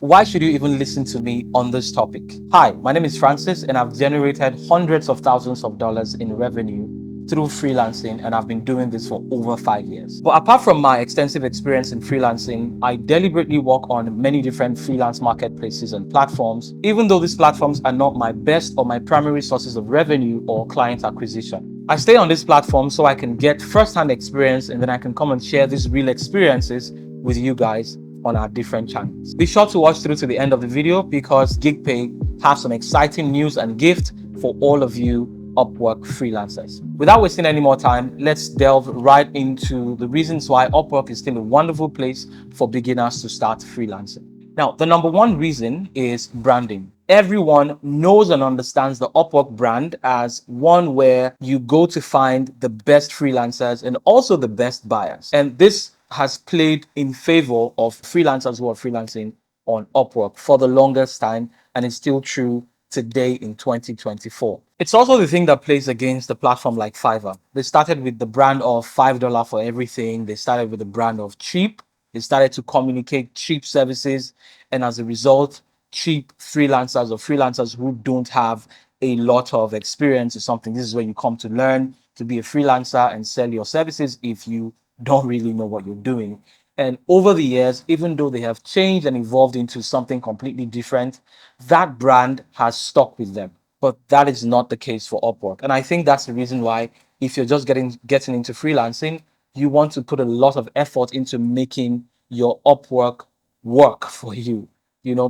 Why should you even listen to me on this topic? Hi, my name is Francis, and I've generated hundreds of thousands of dollars in revenue through freelancing, and I've been doing this for over 5 years. But apart from my extensive experience in freelancing, I deliberately work on many different freelance marketplaces and platforms, even though these platforms are not my best or my primary sources of revenue or client acquisition. I stay on this platform so I can get first-hand experience, and then I can come and share these real experiences with you guys on our different channels. Be sure to watch through to the end of the video because GeegPay have some exciting news and gift for all of you Upwork freelancers. Without wasting any more time, let's delve right into the reasons why Upwork is still a wonderful place for beginners to start freelancing. Now, the number one reason is branding. Everyone knows and understands the Upwork brand as one where you go to find the best freelancers and also the best buyers. And this has played in favor of freelancers who are freelancing on Upwork for the longest time, and it's still true today in 2024. It's also the thing that plays against the platform like Fiverr. They started with the brand of $5 for everything. They started with the brand of cheap. They started to communicate cheap services, and as a result, cheap freelancers or freelancers who don't have a lot of experience or something. This is where you come to learn to be a freelancer and sell your services if you don't really know what you're doing. And over the years, even though they have changed and evolved into something completely different, that brand has stuck with them. But that is not the case for Upwork. And I think that's the reason why, if you're just getting into freelancing, you want to put a lot of effort into making your Upwork work for you.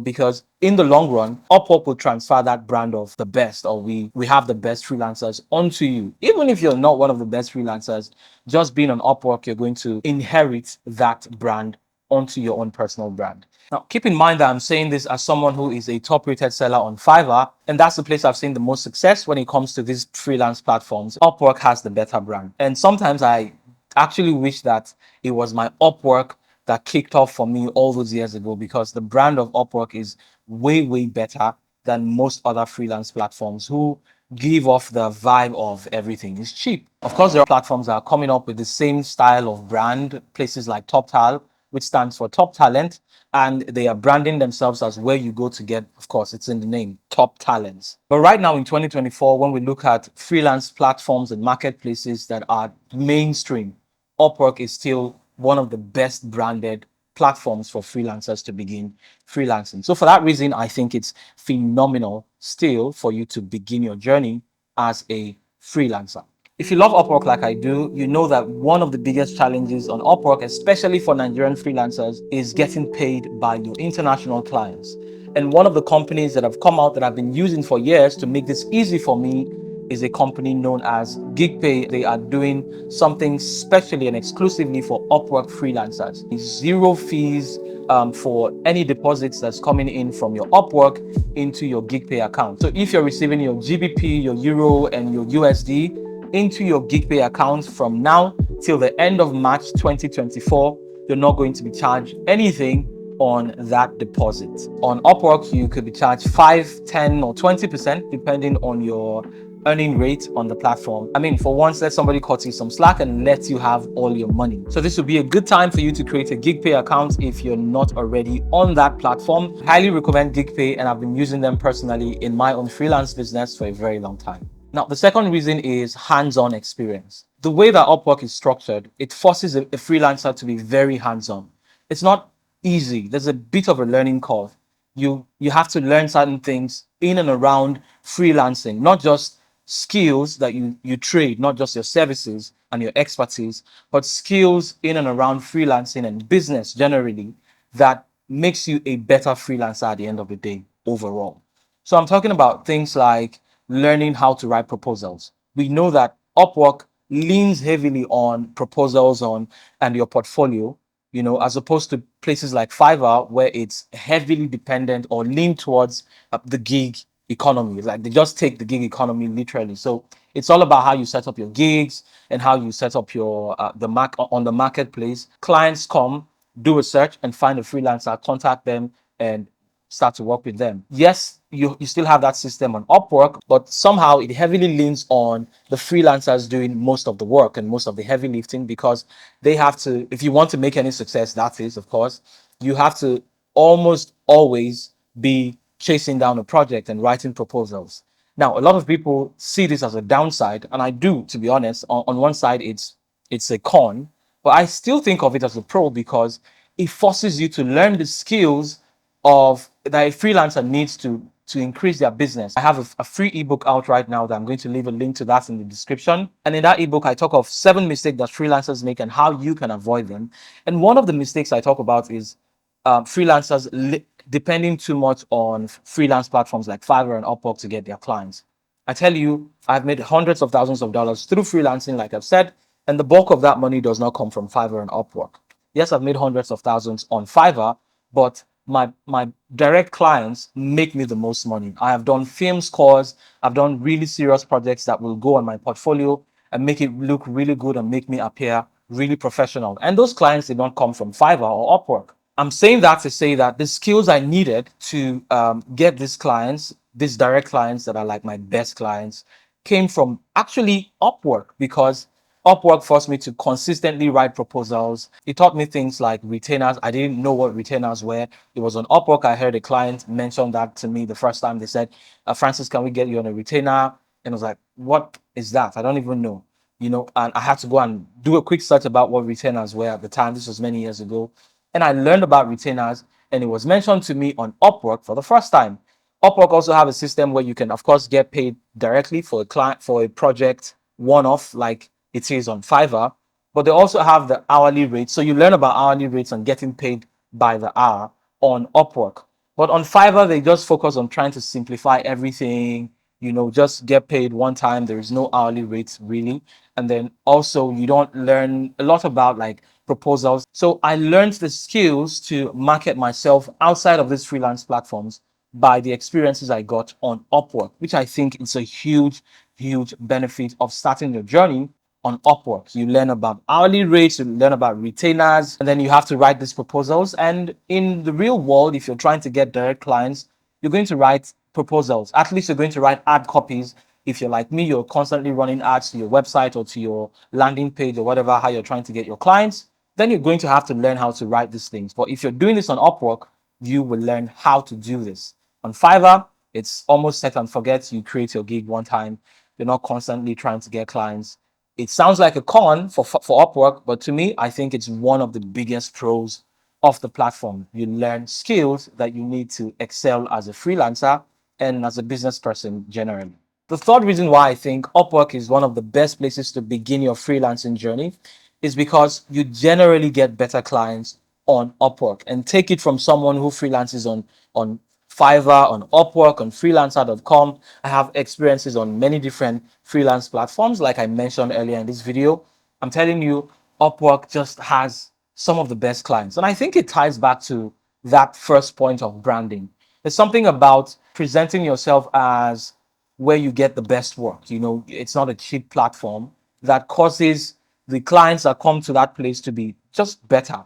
Because in the long run, Upwork will transfer that brand of the best, or we have the best freelancers onto you. Even if you're not one of the best freelancers, just being on Upwork, you're going to inherit that brand onto your own personal brand. Now, keep in mind that I'm saying this as someone who is a top-rated seller on Fiverr, and that's the place I've seen the most success when it comes to these freelance platforms. Upwork has the better brand. And sometimes I actually wish that it was my Upwork that kicked off for me all those years ago, because the brand of Upwork is way, way better than most other freelance platforms who give off the vibe of everything is cheap. Of course, there are platforms that are coming up with the same style of brand, places like TopTal, which stands for top talent, and they are branding themselves as where you go to get, of course, it's in the name, top talents. But right now in 2024, when we look at freelance platforms and marketplaces that are mainstream, Upwork is still one of the best branded platforms for freelancers to begin freelancing. So for that reason, I think it's phenomenal still for you to begin your journey as a freelancer. If you love Upwork like I do, you know that one of the biggest challenges on Upwork, especially for Nigerian freelancers, is getting paid by your international clients. And one of the companies that have come out that I've been using for years to make this easy for me is a company known as GeegPay. They are doing something specially and exclusively for Upwork freelancers. It's zero fees for any deposits that's coming in from your Upwork into your GeegPay account. So if you're receiving your GBP, your Euro, and your USD into your GeegPay account from now till the end of March 2024, you're not going to be charged anything on that deposit. On Upwork, you could be charged 5, 10, or 20% depending on your earning rate on the platform. I mean, for once, let somebody cut you some slack and let you have all your money. So this would be a good time for you to create a GeegPay account if you're not already on that platform. Highly recommend GeegPay, and I've been using them personally in my own freelance business for a very long time. Now, the second reason is hands-on experience. The way that Upwork is structured, it forces a freelancer to be very hands-on. It's not easy. There's a bit of a learning curve. You have to learn certain things in and around freelancing, not just skills that you trade, not just your services and your expertise, but skills in and around freelancing and business generally that makes you a better freelancer at the end of the day overall. So I'm talking about things like learning how to write proposals. We know that Upwork leans heavily on proposals and your portfolio, as opposed to places like Fiverr, where it's heavily dependent or lean towards the gig economy. Like, they just take the gig economy literally. So it's all about how you set up your gigs and how you set up your on the marketplace. Clients come, do a search, and find a freelancer, contact them, and start to work with them. Yes, you still have that system on Upwork, but somehow it heavily leans on the freelancers doing most of the work and most of the heavy lifting, because they have to, if you want to make any success, that is, of course, you have to almost always be chasing down a project and writing proposals. Now, a lot of people see this as a downside, and I do, to be honest. On one side, it's a con, but I still think of it as a pro because it forces you to learn the skills of that a freelancer needs to increase their business. I have a free ebook out right now that I'm going to leave a link to that in the description. And in that ebook, I talk of 7 mistakes that freelancers make and how you can avoid them. And one of the mistakes I talk about is freelancers depending too much on freelance platforms like Fiverr and Upwork to get their clients. I tell you, I've made hundreds of thousands of dollars through freelancing, like I've said, and the bulk of that money does not come from Fiverr and Upwork. Yes, I've made hundreds of thousands on Fiverr, but my direct clients make me the most money. I have done film scores, I've done really serious projects that will go on my portfolio and make it look really good and make me appear really professional. And those clients did not come from Fiverr or Upwork. I'm saying that to say that the skills I needed to get these clients, these direct clients that are like my best clients, came from actually Upwork, because Upwork forced me to consistently write proposals. It taught me things like retainers. I didn't know what retainers were. It was on Upwork I heard a client mention that to me the first time. They said, Francis, can we get you on a retainer? And I was like, what is that? I don't even know. And I had to go and do a quick search about what retainers were at the time. This was many years ago. And I learned about retainers, and it was mentioned to me on Upwork for the first time. Upwork also have a system where you can, of course, get paid directly for a client, for a project, one-off, like it is on Fiverr, but they also have the hourly rate. So you learn about hourly rates and getting paid by the hour on Upwork. But on Fiverr, they just focus on trying to simplify everything, just get paid one time. There is no hourly rates really. And then also you don't learn a lot about like proposals. So I learned the skills to market myself outside of these freelance platforms by the experiences I got on Upwork, which I think is a huge, huge benefit of starting your journey on Upwork. You learn about hourly rates, you learn about retainers, and then you have to write these proposals. And in the real world, if you're trying to get direct clients, you're going to write proposals. At least you're going to write ad copies. If you're like me, you're constantly running ads to your website or to your landing page or whatever, how you're trying to get your clients, then you're going to have to learn how to write these things. But if you're doing this on Upwork, you will learn how to do this. On Fiverr, it's almost set and forget. You create your gig one time. You're not constantly trying to get clients. It sounds like a con for Upwork, but to me, I think it's one of the biggest pros of the platform. You learn skills that you need to excel as a freelancer and as a business person generally. The third reason why I think Upwork is one of the best places to begin your freelancing journey is because you generally get better clients on Upwork. And take it from someone who freelances on Fiverr, on Upwork, on freelancer.com. I have experiences on many different freelance platforms, like I mentioned earlier in this video. I'm telling you, Upwork just has some of the best clients. And I think it ties back to that first point of branding. There's something about presenting yourself as where you get the best work. It's not a cheap platform that causes the clients that come to that place to be just better,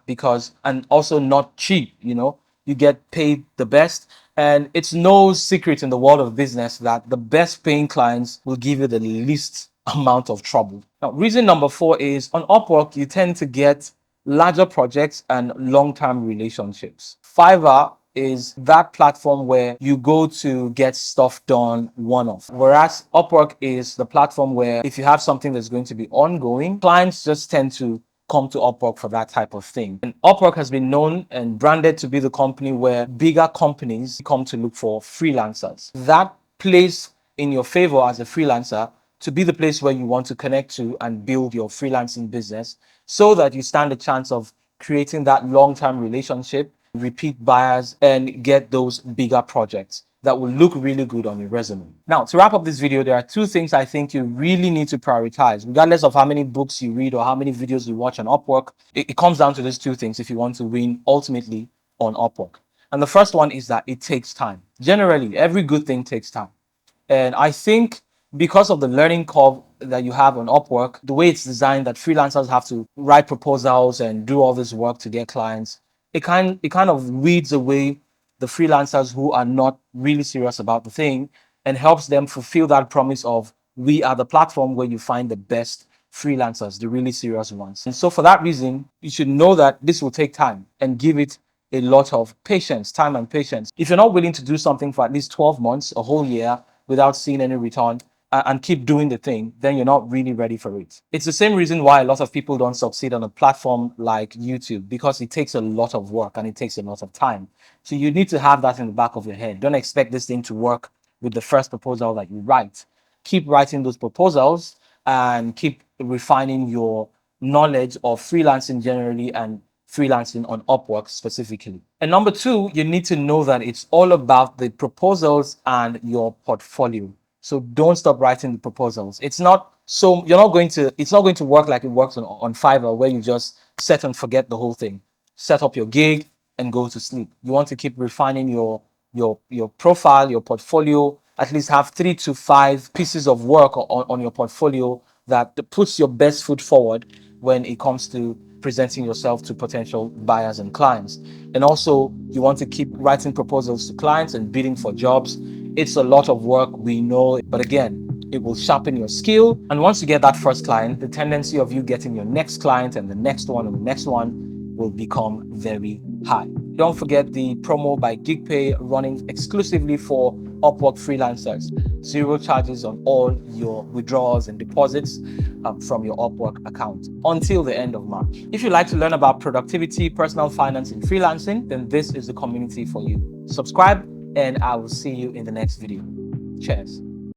and also not cheap. You get paid the best. And it's no secret in the world of business that the best paying clients will give you the least amount of trouble. Now, reason number 4 is on Upwork, you tend to get larger projects and long-term relationships. Fiverr is that platform where you go to get stuff done one-off. Whereas Upwork is the platform where if you have something that's going to be ongoing, clients just tend to come to Upwork for that type of thing. And Upwork has been known and branded to be the company where bigger companies come to look for freelancers. That plays in your favor as a freelancer to be the place where you want to connect to and build your freelancing business so that you stand a chance of creating that long-term relationship, repeat buyers, and get those bigger projects that will look really good on your resume. Now, to wrap up this video, there are 2 things I think you really need to prioritize. Regardless of how many books you read or how many videos you watch on Upwork, it comes down to these 2 things if you want to win ultimately on Upwork. And the first one is that it takes time. Generally, every good thing takes time. And I think because of the learning curve that you have on Upwork, the way it's designed that freelancers have to write proposals and do all this work to get clients, it kind of weeds away the freelancers who are not really serious about the thing and helps them fulfill that promise of we are the platform where you find the best freelancers, the really serious ones. And so for that reason, you should know that this will take time and give it a lot of patience, time and patience. If you're not willing to do something for at least 12 months, a whole year, without seeing any return, and keep doing the thing, then you're not really ready for it. It's the same reason why a lot of people don't succeed on a platform like YouTube, because it takes a lot of work and it takes a lot of time. So you need to have that in the back of your head. Don't expect this thing to work with the first proposal that you write. Keep writing those proposals and keep refining your knowledge of freelancing generally and freelancing on Upwork specifically. And number two, you need to know that it's all about the proposals and your portfolio. So don't stop writing the proposals. It's not going to work like it works on Fiverr, where you just set and forget the whole thing. Set up your gig and go to sleep. You want to keep refining your profile, your portfolio, at least have 3 to 5 pieces of work on your portfolio that puts your best foot forward when it comes to presenting yourself to potential buyers and clients. And also, you want to keep writing proposals to clients and bidding for jobs. It's a lot of work, we know, but again, it will sharpen your skill. And once you get that first client, the tendency of you getting your next client and the next one and the next one will become very high. Don't forget the promo by GeegPay running exclusively for Upwork freelancers. 0 charges on all your withdrawals and deposits from your Upwork account until the end of March. If you'd like to learn about productivity, personal finance, and freelancing, then this is the community for you. Subscribe, and I will see you in the next video. Cheers.